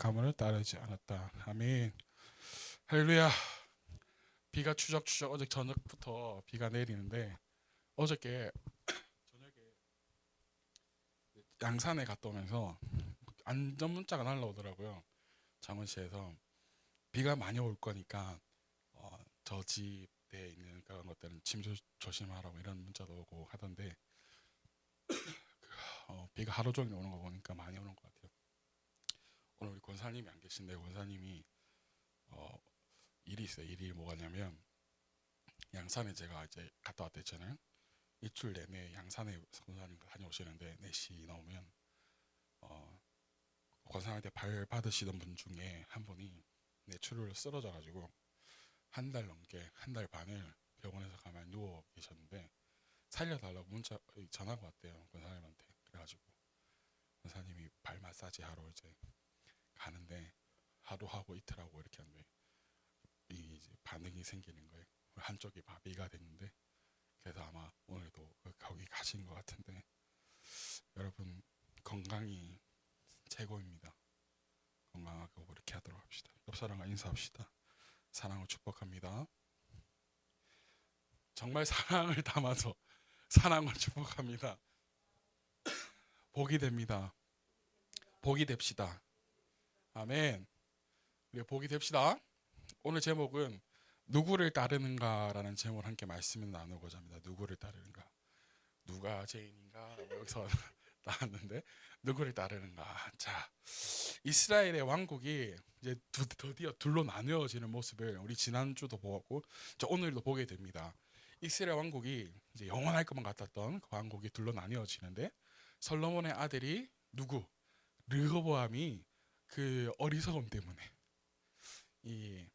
가문을 따르지 않았다. 아멘. 할렐루야. 비가 추적추적 어제 저녁부터 비가 내리는데 어저께 저녁에 양산에 갔다 오면서 안전 문자가 날라오더라고요. 창원시에서 비가 많이 올 거니까 저 집에 있는 그런 것들은 짐 조심하라고 이런 문자도 오고 하던데 비가 하루 종일 오는 거 보니까 많이 오는 것 같아요. 오늘 우리 권사님이 안 계신데 권사님이 어, 일이 있어요. 일이 뭐냐면 양산에 제가 이제 갔다 왔댔잖아요. 일주일 내내 양산에 권사님 다녀오시는데 4시 나오면 권사님한테 발 받으시던 분 중에 한 분이 뇌출혈로 쓰러져가지고 한 달 넘게 한 달 반을 병원에서 가만히 누워 계셨는데 살려달라고 문자 전화가 왔대요. 권사님한테. 그래가지고 권사님이 발 마사지 하러 이제 가는데 하루 하고 이틀 하고 이렇게 하는데 이제 반응이 생기는 거예요. 한쪽이 마비가 됐는데 그래서 아마 오늘도 거기 가신 것 같은데 여러분 건강이 최고입니다. 건강하고 그렇게 하도록 합시다. 옆 사람과 인사합시다. 사랑을 축복합니다. 정말 사랑을 담아서 사랑을 축복합니다. 복이 됩니다. 복이 됩시다. 아멘. 우리 복이 됩시다. 오늘 제목은 누구를 따르는가라는 제목을 함께 말씀을 나누고자 합니다. 누구를 따르는가? 누가 죄인인가? 여기서 나왔는데 누구를 따르는가? 자, 이스라엘의 왕국이 이제 드디어 둘로 나누어지는 모습을 우리 지난주도 보았고 오늘도 보게 됩니다. 이스라엘 왕국이 이제 영원할 것만 같았던 그 왕국이 둘로 나뉘어지는데 솔로몬의 아들이 누구? 르호보암이 그 어리석음 때문에 이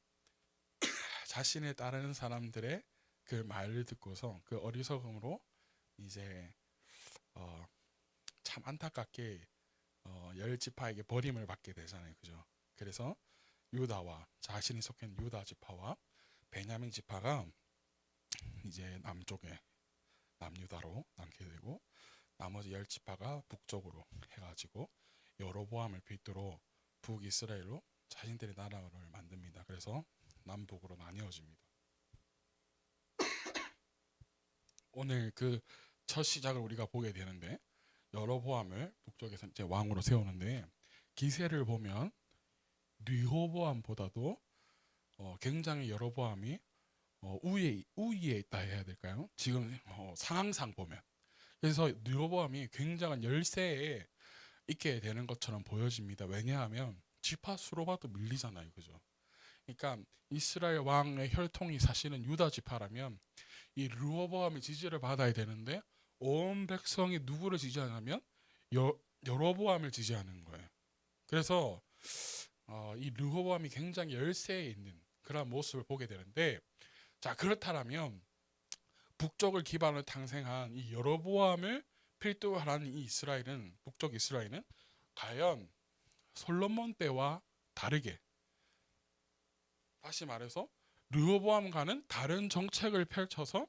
자신을 따르는 사람들의 그 말을 듣고서 그 어리석음으로 이제 참 안타깝게 10지파에게 버림을 받게 되잖아요. 그죠? 그래서 유다와 자신이 속한 유다 지파와 베냐민 지파가 이제 남쪽에 남유다로 남게 되고 나머지 10지파가 북쪽으로 해가지고 여로보암을 필두로 북이스라엘로 자신들의 나라를 만듭니다. 그래서 남북으로 나뉘어집니다. 오늘 그 첫 시작을 우리가 보게 되는데 여로보암을 북쪽에서 이제 왕으로 세우는데 기세를 보면 르호보암보다도 굉장히 여로보암이 우위에 있다 해야 될까요? 지금 상황상 보면 그래서 르호보암이 굉장한 열세에 있게 되는 것처럼 보여집니다. 왜냐하면 지파 수로 봐도 밀리잖아요, 그죠? 그러니까 이스라엘 왕의 혈통이 사실은 유다 지파라면 이 르호보암의 지지를 받아야 되는데 온 백성이 누구를 지지하냐면 여로보암을 지지하는 거예요. 그래서 이 르호보암이 굉장히 열세에 있는 그런 모습을 보게 되는데 자 그렇다면 북쪽을 기반으로 탄생한 이 여로보암을 필두로 하는 이 이스라엘은 북쪽 이스라엘은 과연 솔로몬 때와 다르게 다시 말해서 르호보암과는 다른 정책을 펼쳐서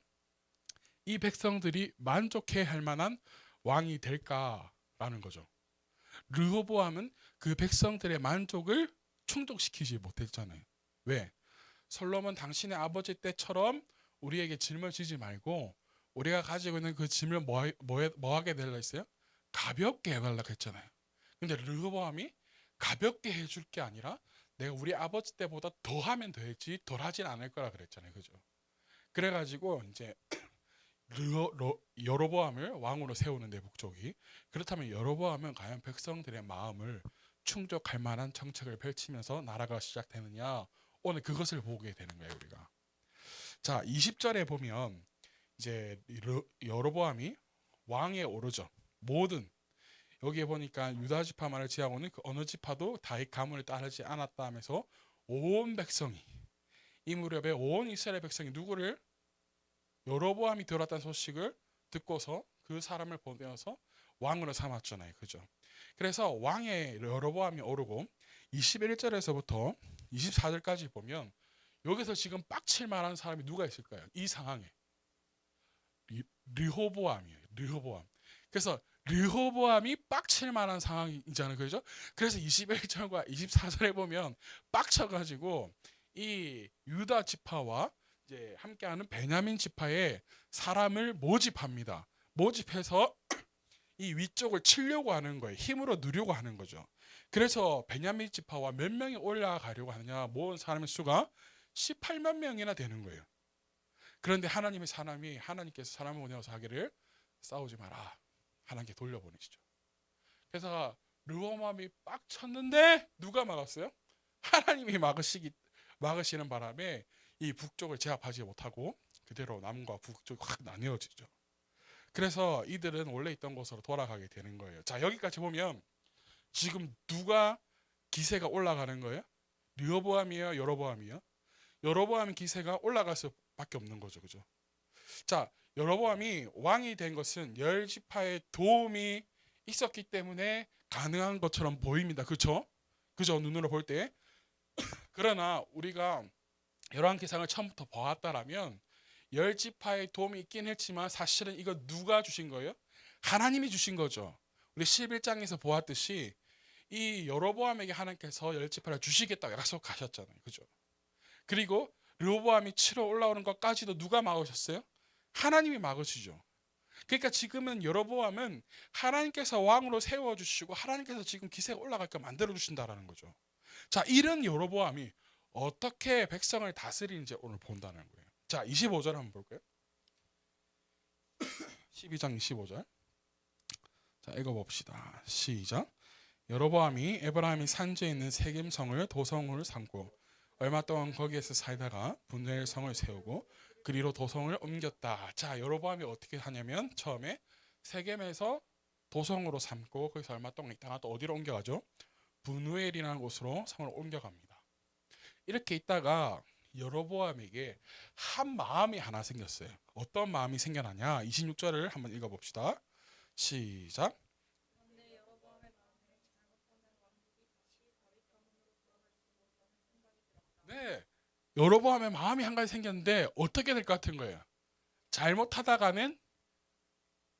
이 백성들이 만족해 할 만한 왕이 될까라는 거죠. 르호보암은 그 백성들의 만족을 충족시키지 못했잖아요. 왜? 솔로몬 당신의 아버지 때처럼 우리에게 짐을 지지 말고 우리가 가지고 있는 그 짐을 뭐 하게 되려 했어요? 가볍게 해달라고 했잖아요. 근데 르호보암이 가볍게 해줄 게 아니라 내가 우리 아버지 때보다 더 하면 되지 덜 하진 않을 거라 그랬잖아요. 그죠? 그래가지고 이제 여로보암을 왕으로 세우는데 북쪽이 그렇다면 여로보암은 과연 백성들의 마음을 충족할 만한 정책을 펼치면서 나라가 시작되느냐 오늘 그것을 보게 되는 거예요 우리가. 자 20절에 보면 이제 여로보암이 왕에 오르죠. 모든 여기에 보니까 유다 지파만을 제하고는 그 어느 지파도 다윗 가문을 따르지 않았다 하면서 온 백성이 이 무렵에 온 이스라엘 백성이 누구를 여로보암이 들어왔다는 소식을 듣고서 그 사람을 보내어서 왕으로 삼았잖아요. 그죠? 그래서 왕의 여로보암이 오르고 21절에서부터 24절까지 보면 여기서 지금 빡칠 만한 사람이 누가 있을까요? 이 상황에 르호보암이에요. 르호보암. 그래서 르호보암이 빡칠 만한 상황이잖아요. 그죠? 그래서 21절과 24절에 보면 빡쳐가지고 이 유다 지파와 이제 함께하는 베냐민 지파에 사람을 모집합니다. 모집해서 이 위쪽을 치려고 하는 거예요. 힘으로 누려고 하는 거죠. 그래서 베냐민 지파와 몇 명이 올라가려고 하느냐, 모은 사람의 수가 18만 명이나 되는 거예요. 그런데 하나님께서 사람을 보내어서 하기를 싸우지 마라. 하나님께 돌려보내시죠. 그래서 르호보암이 빡쳤는데 누가 막았어요? 하나님이 막으시는 바람에 이 북쪽을 제압하지 못하고 그대로 남과 북쪽이 확 나뉘어지죠. 그래서 이들은 원래 있던 곳으로 돌아가게 되는 거예요. 자, 여기까지 보면 지금 누가 기세가 올라가는 거예요? 르호보암이에요, 여로보암이에요? 여로보암 기세가 올라갈 수밖에 없는 거죠. 그죠? 자, 여로보암이 왕이 된 것은 열 지파의 도움이 있었기 때문에 가능한 것처럼 보입니다. 그렇죠? 그죠? 눈으로 볼 때. 그러나 우리가 열왕기상을 처음부터 보았다라면 열 지파의 도움이 있긴 했지만 사실은 이거 누가 주신 거예요? 하나님이 주신 거죠. 우리 11장에서 보았듯이 이 여로보암에게 하나님께서 열 지파를 주시겠다고 약속하셨잖아요. 그죠? 그리고 르호보암이 치러 올라오는 것까지도 누가 막으셨어요? 하나님이 막으시죠. 그러니까 지금은 여로보암은 하나님께서 왕으로 세워주시고 하나님께서 지금 기세가 올라갈까 만들어주신다라는 거죠. 자, 이런 여로보암이 어떻게 백성을 다스리는지 오늘 본다는 거예요. 자, 25절 한번 볼까요? 12장 25절. 자, 읽어봅시다. 시작. 여로보암이 에브라임이 산지에 있는 세겜성을 도성으로 삼고 얼마 동안 거기에서 살다가 분노의 성을 세우고 그리로 도성을 옮겼다. 자, 여로보암이 어떻게 하냐면 처음에 세겜에서 도성으로 삼고 거기서 얼마 동안 있다가 또 어디로 옮겨가죠? 분우엘이라는 곳으로 성을 옮겨갑니다. 이렇게 있다가 여로보암에게 한 마음이 하나 생겼어요. 어떤 마음이 생겨나냐? 26절을 한번 읽어봅시다. 시작. 네, 여로보암의 마음이 한 가지 생겼는데 어떻게 될 것 같은 거예요? 잘못하다가는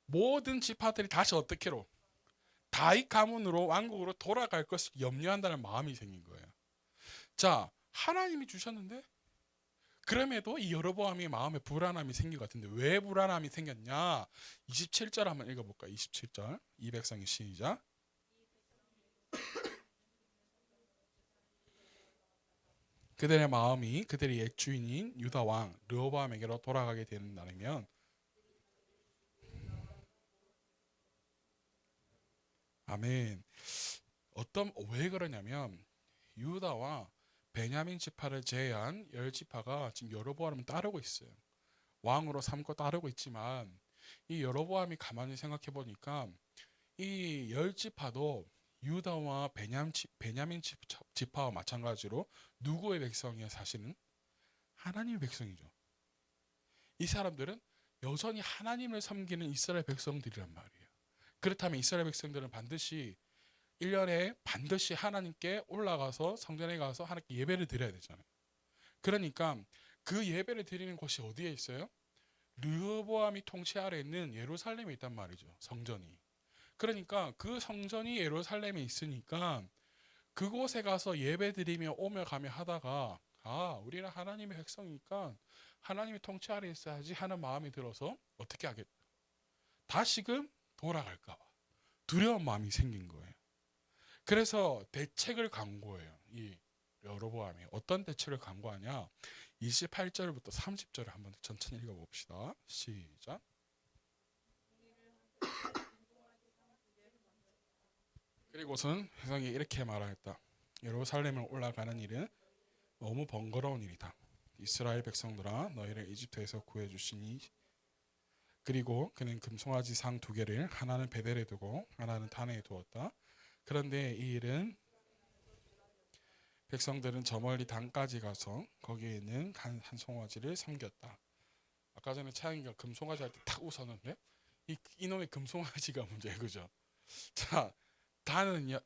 모든 지파들이 다시 어떻게로 다윗 가문으로 왕국으로 돌아갈 것을 염려한다는 마음이 생긴 거예요. 자, 하나님이 주셨는데 그럼에도 이 여로보암의 마음에 불안함이 생긴 것 같은데 왜 불안함이 생겼냐? 27절 한번 읽어볼까요? 27절 200성의 시작. 그들의 마음이 그들의 옛 주인인 유다 왕 르호보암에게로 돌아가게 된다면 아멘. 왜 그러냐면 유다와 베냐민 지파를 제외한 열 지파가 지금 여로보암을 따르고 있어요. 왕으로 삼고 따르고 있지만 이 여로보암이 가만히 생각해 보니까 이 열 지파도 유다와 베냐민 지파와 마찬가지로 누구의 백성이야? 사실은 하나님의 백성이죠. 이 사람들은 여전히 하나님을 섬기는 이스라엘 백성들이란 말이에요. 그렇다면 이스라엘 백성들은 반드시 1년에 반드시 하나님께 올라가서 성전에 가서 하나님께 예배를 드려야 되잖아요. 그러니까 그 예배를 드리는 곳이 어디에 있어요? 르호보암이 통치 아래 있는 예루살렘에 있단 말이죠. 성전이. 그러니까 그 성전이 예루살렘에 있으니까 그곳에 가서 예배 드리며 오며 가며 하다가 우리는 하나님의 백성이니까 하나님의 통치 아래 있어야지 하는 마음이 들어서 어떻게 하겠다. 다시금 돌아갈까 봐 두려운 마음이 생긴 거예요. 그래서 대책을 강구해요. 이 여로보암이 어떤 대책을 강구하냐? 28절부터 30절을 한번 천천히 읽어봅시다. 시작. 그리고선 회상이 이렇게 말하였다. 예루살렘을 올라가는 일은 너무 번거로운 일이다. 이스라엘 백성들아 너희를 이집트에서 구해주시니 그리고 그는 금송아지 상 2개를 하나는 베델에 두고 하나는 단에 두었다. 그런데 이 일은 백성들은 저 멀리 단까지 가서 거기에 있는 한 송아지를 섬겼다. 아까 전에 차영이가 금송아지 할 때 탁 웃었는데 이놈의 금송아지가 문제예요. 그죠? 자, 단은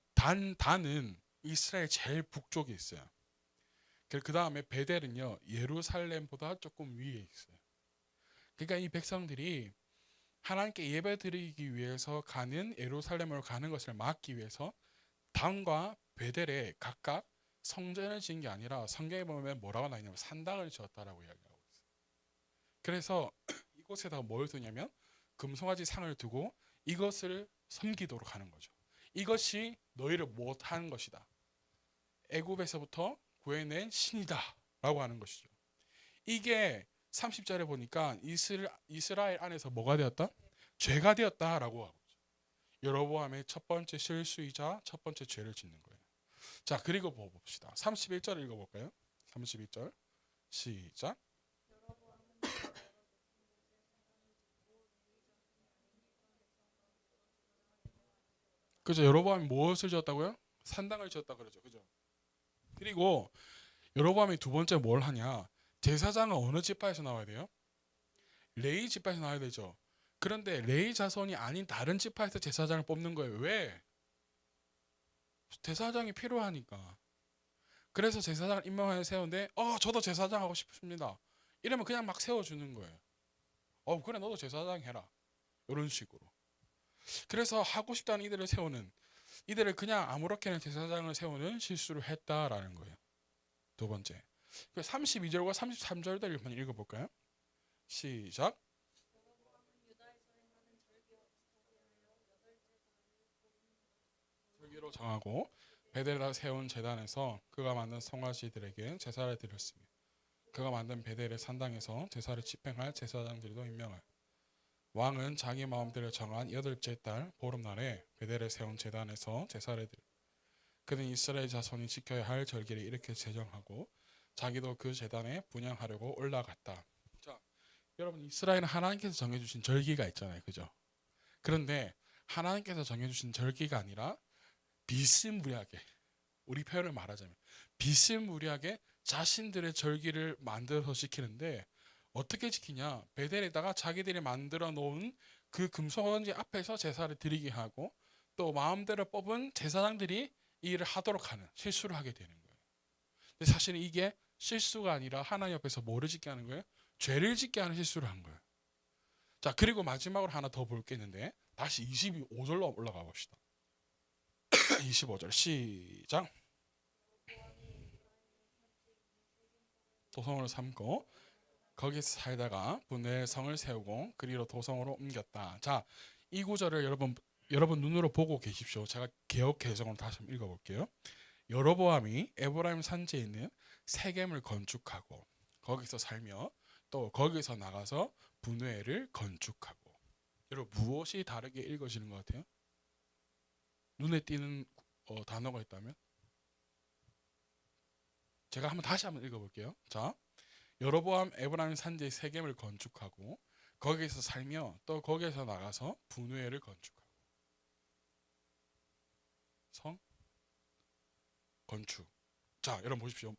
이스라엘 제일 북쪽에 있어요. 그 다음에 베델은요 예루살렘보다 조금 위에 있어요. 그러니까 이 백성들이 하나님께 예배드리기 위해서 가는 예루살렘으로 가는 것을 막기 위해서 단과 베델에 각각 성전을 지은 게 아니라 성경에 보면 뭐라고 나있냐면 산당을 지었다라고 이야기하고 있어요. 그래서 이곳에다가 뭘 두냐면 금송아지 상을 두고 이것을 섬기도록 하는 거죠. 이것이 너희를 못한 것이다. 애굽에서부터 구해낸 신이다 라고 하는 것이죠. 이게 30절에 보니까 이스라엘 안에서 뭐가 되었다? 죄가 되었다라고 하고 있죠. 여로보암의 첫 번째 실수이자 첫 번째 죄를 짓는 거예요. 자, 그리고 봅시다. 31절 읽어볼까요? 31절 시작. 그죠? 여로보암이 무엇을 지었다고요? 산당을 지었다 그러죠. 그죠? 그리고 여로보암이 두 번째 뭘 하냐? 제사장은 어느 지파에서 나와야 돼요? 레위 지파에서 나와야 되죠. 그런데 레위 자손이 아닌 다른 지파에서 제사장을 뽑는 거예요. 왜? 제사장이 필요하니까. 그래서 제사장을 임명하여 세우는데 저도 제사장 하고 싶습니다. 이러면 그냥 막 세워주는 거예요. 그래 너도 제사장 해라. 이런 식으로. 그래서 하고 싶다는 이들을 세우는, 이들을 그냥 아무렇게나 제사장을 세우는 실수를 했다라는 거예요. 두 번째. 32절과 33절도 한번 읽어볼까요? 시작. 절기로 정하고 베델에다 세운 제단에서 그가 만든 성화시들에게 제사를 드렸으며 그가 만든 베델의 산당에서 제사를 집행할 제사장들도 임명하여 왕은 자기 마음대로 정한 여덟째 달 보름날에 베델에 세운 제단에서 제사를 드려 그는 이스라엘 자손이 지켜야 할 절기를 이렇게 제정하고 자기도 그 제단에 분향하려고 올라갔다. 자, 여러분 이스라엘은 하나님께서 정해주신 절기가 있잖아요. 그죠? 그런데 하나님께서 정해주신 절기가 아니라 비스무리하게, 우리 표현을 말하자면 비스무리하게 자신들의 절기를 만들어서 지키는데 어떻게 지키냐? 베델에다가 자기들이 만들어 놓은 그 금송아지 앞에서 제사를 드리게 하고 또 마음대로 뽑은 제사장들이 이 일을 하도록 하는 실수를 하게 되는 거예요. 근데 사실은 이게 실수가 아니라 하나님 앞에서 뭐를 짓게 하는 거예요? 죄를 짓게 하는 실수를 한 거예요. 자, 그리고 마지막으로 하나 더 볼 게 있는데 다시 25절로 올라가 봅시다. 25절 시작. 도성을 삼고 거기서 살다가 분의 성을 세우고 그리로 도성으로 옮겼다. 자, 이 구절을 여러분 눈으로 보고 계십시오. 제가 개역 개정으로 다시 한번 읽어볼게요. 여로보암이 에브라임 산지에 있는 세겜을 건축하고 거기서 살며 또 거기서 나가서 분회를 건축하고. 여러분 무엇이 다르게 읽어지는 것 같아요? 눈에 띄는 단어가 있다면? 제가 다시 한번 읽어볼게요. 자, 여로보암 에브라임 산지에 세겜을 건축하고 거기서 살며 또 거기에서 나가서 분회를 건축하고. 성 건축. 자, 여러분 보십시오.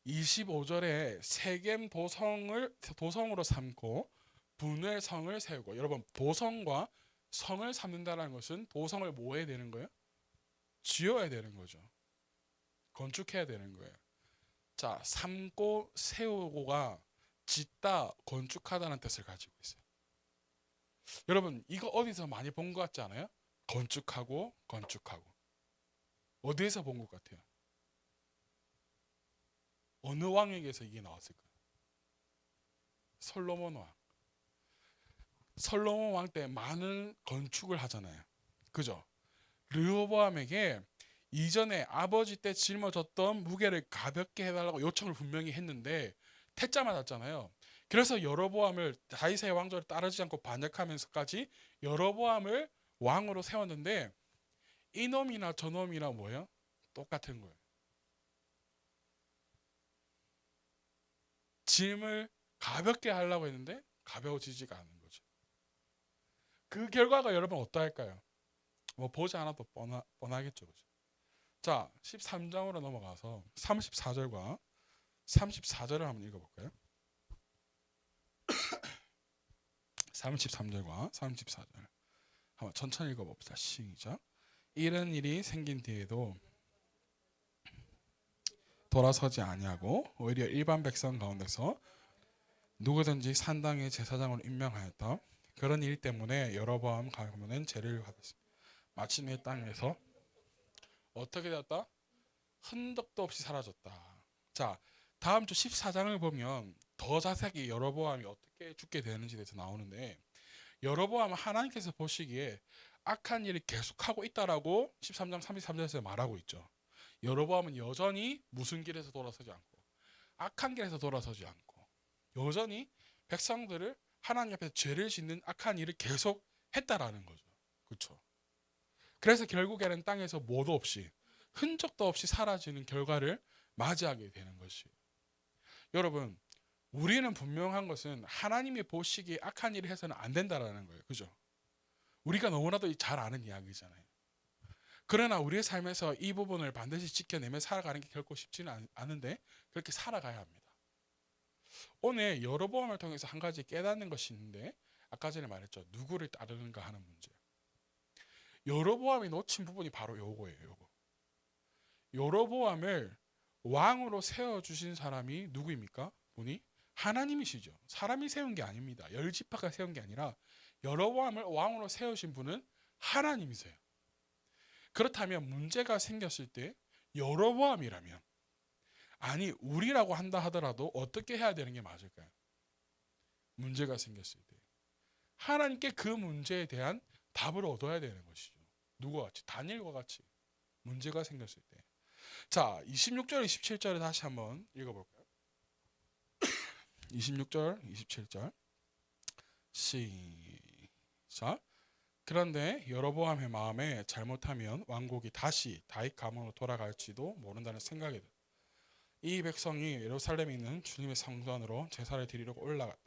25절에 세겜 도성으로 삼고 분회 성을 세우고. 여러분 도성과 성을 삼는다는 것은 도성을 뭐 해야 되는 거예요? 지어야 되는 거죠. 건축해야 되는 거예요. 자, 삼고 세우고가 짓다, 건축하다는 뜻을 가지고 있어요. 여러분 이거 어디서 많이 본 것 같지 않아요? 건축하고 건축하고. 어디에서 본 것 같아요? 어느 왕에게서 이게 나왔을까요? 솔로몬 왕. 솔로몬 왕 때 많은 건축을 하잖아요. 그죠? 르호보암에게 이전에 아버지 때 짊어졌던 무게를 가볍게 해달라고 요청을 분명히 했는데 태자 맞았잖아요. 그래서 여로보암을 다윗의 왕조를 따르지 않고 반역하면서까지 여로보암을 왕으로 세웠는데 이놈이나 저놈이나 뭐예요? 똑같은 거예요. 짐을 가볍게 하려고 했는데 가벼워지지가 않은 거죠. 그 결과가 여러분 어떠할까요? 뭐 보지 않아도 뻔하겠죠. 그죠? 자, 13장으로 넘어가서 34절과 34절을 한번 읽어볼까요? 33절과 34절 한번 천천히 읽어봅시다. 시작. 이런 일이 생긴 뒤에도 돌아서지 아니하고 오히려 일반 백성 가운데서 누구든지 산당의 제사장으로 임명하였다. 그런 일 때문에 여로보암 가문은 죄를 받았습니다. 마침내 땅에서 어떻게 되었다? 흔적도 없이 사라졌다. 자, 다음 주 14장을 보면 더 자세하게 여로보암이 어떻게 죽게 되는지에 대해서 나오는데, 여로보암은 하나님께서 보시기에 악한 일을 계속하고 있다라고 13장 33절에서 말하고 있죠. 여로보암은 여전히 무슨 길에서 돌아서지 않고 악한 길에서 돌아서지 않고 여전히 백성들을 하나님 앞에서 죄를 짓는 악한 일을 계속 했다라는 거죠. 그렇죠? 그래서 결국에는 땅에서 뭐도 없이 흔적도 없이 사라지는 결과를 맞이하게 되는 것이에요. 여러분, 우리는 분명한 것은 하나님이 보시기에 악한 일을 해서는 안 된다라는 거예요. 그죠? 우리가 너무나도 잘 아는 이야기잖아요. 그러나 우리의 삶에서 이 부분을 반드시 지켜내며 살아가는 게 결코 쉽지는 않은데 그렇게 살아가야 합니다. 오늘 여로보암을 통해서 한 가지 깨닫는 것이 있는데, 아까 전에 말했죠. 누구를 따르는가 하는 문제. 여로보암이 놓친 부분이 바로 요거예요. 요거. 여로보암을 왕으로 세워주신 사람이 누구입니까? 분이 하나님이시죠. 사람이 세운 게 아닙니다. 열 지파가 세운 게 아니라 여로보암을 왕으로 세우신 분은 하나님이세요. 그렇다면 문제가 생겼을 때 여로보암이라면, 아니 우리라고 한다 하더라도 어떻게 해야 되는 게 맞을까요? 문제가 생겼을 때 하나님께 그 문제에 대한 답을 얻어야 되는 것이죠. 누구와 같이? 다니엘과 같이 문제가 생겼을 때. 자, 26절 27절을 다시 한번 읽어볼까요? 26절 27절 시작. 그런데 여로보암의 마음에 잘못하면 왕국이 다시 다윗 가문으로 돌아갈지도 모른다는 생각이 들었다. 이 백성이 예루살렘에 있는 주님의 성전으로 제사를 드리려고 올라갔다.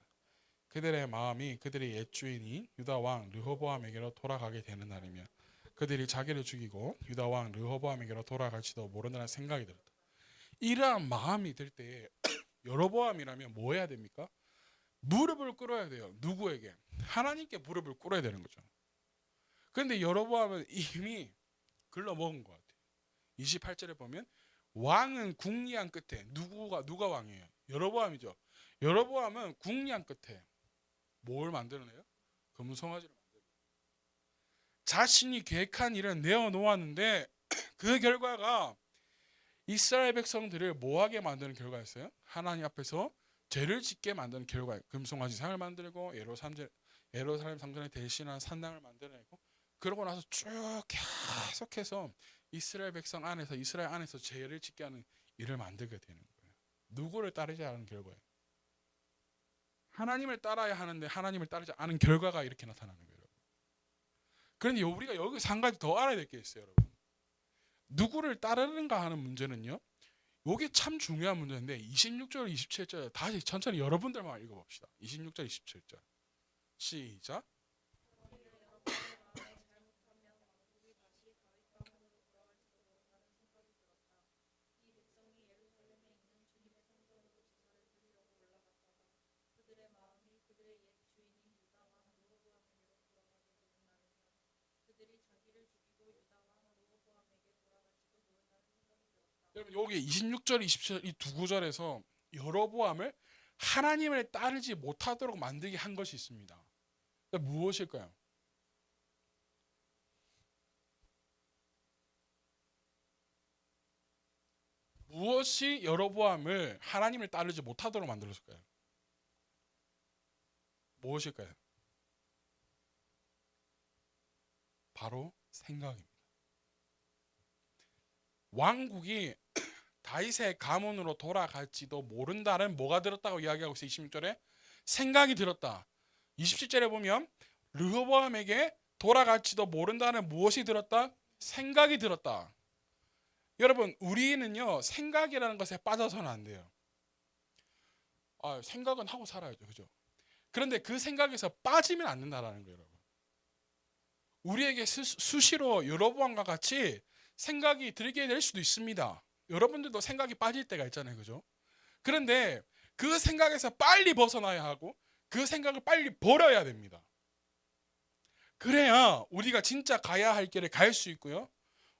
그들의 마음이 그들의 옛 주인인 유다 왕 르호보암에게로 돌아가게 되는 날이며 그들이 자기를 죽이고 유다 왕 르호보암에게로 돌아갈지도 모른다는 생각이 들었다. 이러한 마음이 들 때 여로보암이라면 뭐 해야 됩니까? 무릎을 꿇어야 돼요. 누구에게? 하나님께 무릎을 꿇어야 되는 거죠. 그런데 여로보암은 이미 글러먹은 것 같아요. 28절에 보면 왕은 궁리한 끝에 누가 왕이에요? 여로보암이죠. 여로보암은 궁리한 끝에 뭘 만들어내요? 금송아지를 만들어요. 자신이 계획한 일을 내어놓았는데 그 결과가 이스라엘 백성들을 뭐하게 만드는 결과였어요? 하나님 앞에서 죄를 짓게 만드는 결과예요. 금송아지 상을 만들고 예루살렘 성전에 대신한 산당을 만들어내고, 그러고 나서 쭉 계속해서 이스라엘 백성 안에서 이스라엘 안에서 죄를 짓게 하는 일을 만들게 되는 거예요. 누구를 따르지 않은 결과예요. 하나님을 따라야 하는데 하나님을 따르지 않은 결과가 이렇게 나타나는 거예요. 그런데 우리가 여기서 한 가지 더 알아야 될 게 있어요, 여러분. 누구를 따르는가 하는 문제는요, 이게 참 중요한 문제인데 26절 27절 다시 천천히 여러분들만 읽어봅시다. 26절 27절 시작. 여러분 여기 26절 27절 이 두 구절에서 여로보암을 하나님을 따르지 못하도록 만들게 한 것이 있습니다. 무엇일까요? 무엇이 여로보암을 하나님을 따르지 못하도록 만들었을까요? 무엇일까요? 바로 생각입니다. 왕국이 다윗의 가문으로 돌아갈지도 모른다는 뭐가 들었다고 이야기하고 있어요. 26절에 생각이 들었다. 27절에 보면 르호보암에게 돌아갈지도 모른다는 무엇이 들었다? 생각이 들었다. 여러분 우리는요 생각이라는 것에 빠져서는 안 돼요. 생각은 하고 살아야죠. 그죠? 그런데 그 생각에서 빠지면 안 된다는 거예요. 여러분. 우리에게 수시로 여로보암과 같이 생각이 들게 될 수도 있습니다. 여러분들도 생각이 빠질 때가 있잖아요. 그죠? 그런데 그 생각에서 빨리 벗어나야 하고 그 생각을 빨리 버려야 됩니다. 그래야 우리가 진짜 가야 할 길을 갈 수 있고요.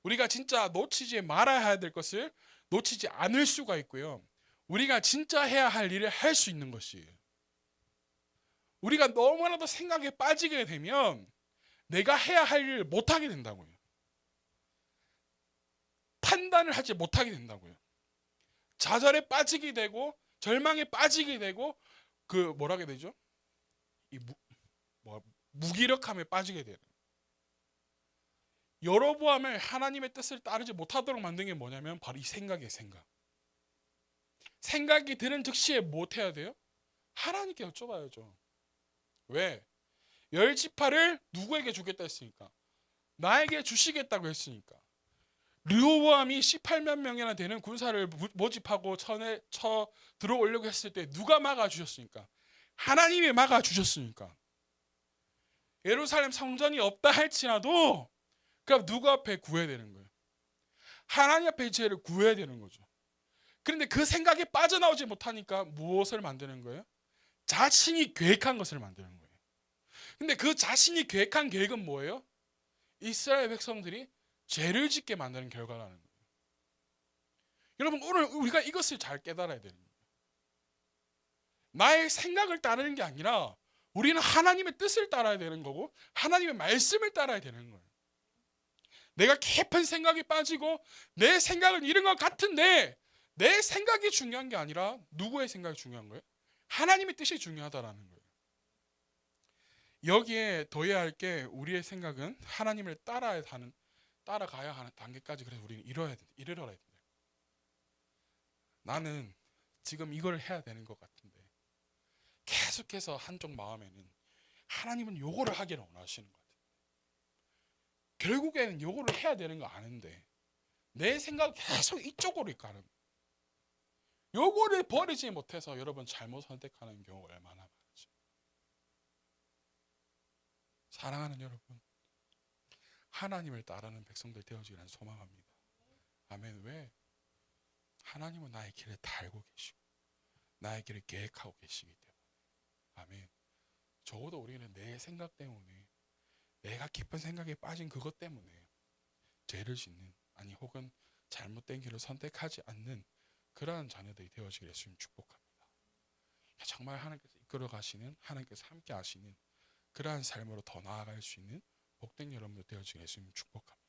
우리가 진짜 놓치지 말아야 될 것을 놓치지 않을 수가 있고요. 우리가 진짜 해야 할 일을 할 수 있는 것이에요. 우리가 너무나도 생각에 빠지게 되면 내가 해야 할 일을 못하게 된다고요. 판단을 하지 못하게 된다고요. 좌절에 빠지게 되고 절망에 빠지게 되고 그 뭐라 해야 되죠? 이 무기력함에 빠지게 되는. 여로보암을 하나님의 뜻을 따르지 못하도록 만든 게 뭐냐면 바로 이 생각이에요. 생각이 드는 즉시에 못 해야 돼요? 하나님께 여쭤봐야죠. 왜? 열 지파를 누구에게 주겠다 했으니까? 나에게 주시겠다고 했으니까. 르호보암이 18만 명이나 되는 군사를 모집하고 쳐 들어오려고 했을 때 누가 막아주셨습니까? 하나님이 막아주셨으니까. 예루살렘 성전이 없다 할지라도 그럼 누구 앞에 구해야 되는 거예요? 하나님 앞에 죄를 구해야 되는 거죠. 그런데 그 생각에 빠져나오지 못하니까 무엇을 만드는 거예요? 자신이 계획한 것을 만드는 거예요. 근데 그 자신이 계획한 계획은 뭐예요? 이스라엘 백성들이 죄를 짓게 만드는 결과라는 거예요. 여러분 오늘 우리가 이것을 잘 깨달아야 되는 거예요. 나의 생각을 따르는 게 아니라 우리는 하나님의 뜻을 따라야 되는 거고 하나님의 말씀을 따라야 되는 거예요. 내가 깊은 생각에 빠지고 내 생각을 잃은 것 같은데 내 생각이 중요한 게 아니라 누구의 생각이 중요한 거예요? 하나님의 뜻이 중요하다라는 거예요. 여기에 더해야 할 게 우리의 생각은 하나님을 따라가야 하는 단계까지 그래서 우리는 이르러야 된다. 나는 지금 이걸 해야 되는 것 같은데 계속해서 한쪽 마음에는 하나님은 요거를 하기를 원하시는 것 같아요. 결국에는 요거를 해야 되는 거 아는데 내 생각 계속 이쪽으로 가는 거예요. 요거를 버리지 못해서 여러분 잘못 선택하는 경우가 얼마나 많은지. 사랑하는 여러분, 하나님을 따르는 백성들 되어지기를 소망합니다. 아멘. 왜? 하나님은 나의 길을 다 알고 계시고 나의 길을 계획하고 계시기 때문에. 아멘. 적어도 우리는 내 생각 때문에 내가 깊은 생각에 빠진 그것 때문에 죄를 짓는 아니 혹은 잘못된 길을 선택하지 않는 그러한 자녀들이 되어지기를 예수님 축복합니다. 정말 하나님께서 이끌어 가시는 하나님께서 함께 하시는 그러한 삶으로 더 나아갈 수 있는 복된 여러분들 되어지기를 예수님 축복합니다.